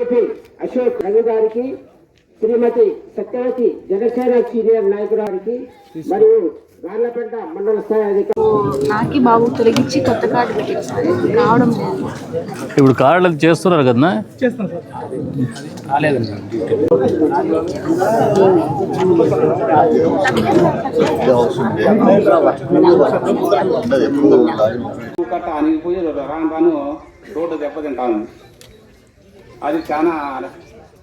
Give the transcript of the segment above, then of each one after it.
BJP Ashok Ravi గారికి, శ్రీమతి Satyavathi Janasena senior నాయకురానికి మరియు గార్లపేట మండల స్థాయి అధికారి నాకి బాబు తొలగించి కొత్త కార్డు పెట్టించారు, రావడం లేదు. ఇప్పుడు కార్డులు చేస్తున్నారు కదా? అనిగిపోయి రాను రోడ్డు దెబ్బతింటాను. అది చాలా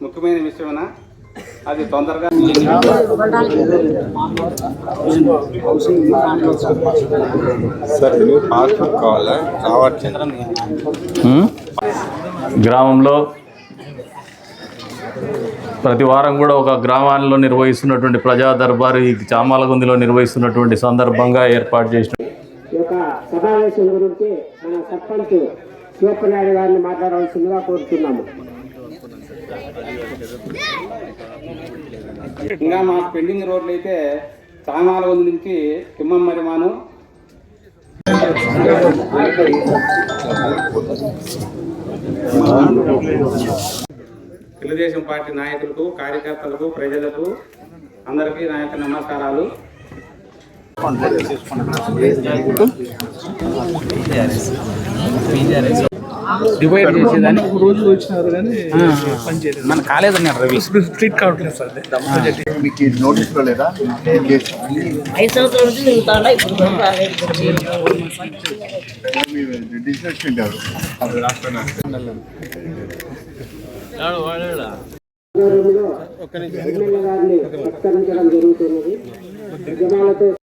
ముఖ్యమైన విషయమేనా, అది తొందరగా గ్రామంలో ప్రతి వారం కూడా ఒక గ్రామాల్లో నిర్వహిస్తున్నటువంటి ప్రజా దర్బారు ఈ చామాలగుందిలో నిర్వహిస్తున్నటువంటి సందర్భంగా ఏర్పాటు చేసిన సమావేశం గురించి మన సర్పంచ్ శివప్పనాయుడు గారిని మాట్లాడవలసిందిగా కోరుతున్నాము. ఇంకా మా పెండింగ్ రోడ్లు అయితే చామాలగుంది నుంచి తిమ్మం మరిమాను తెలుగుదేశం పార్టీ నాయకులకు, కార్యకర్తలకు, ప్రజలకు అందరికీ నా యొక్క నమస్కారాలు. డివైడ్ చేసేదాన్ని రోజు వచ్చినారు కానీ మన కాలేదన్నారు రవి స్ట్రీట్ కావట్లేదు సార్. మీకు నోటీసులో లేదా? 5 సంవత్సరాల నుంచి తిరుగుతాడా ఇప్పుడు సత్కరించడం జరుగుతున్నది.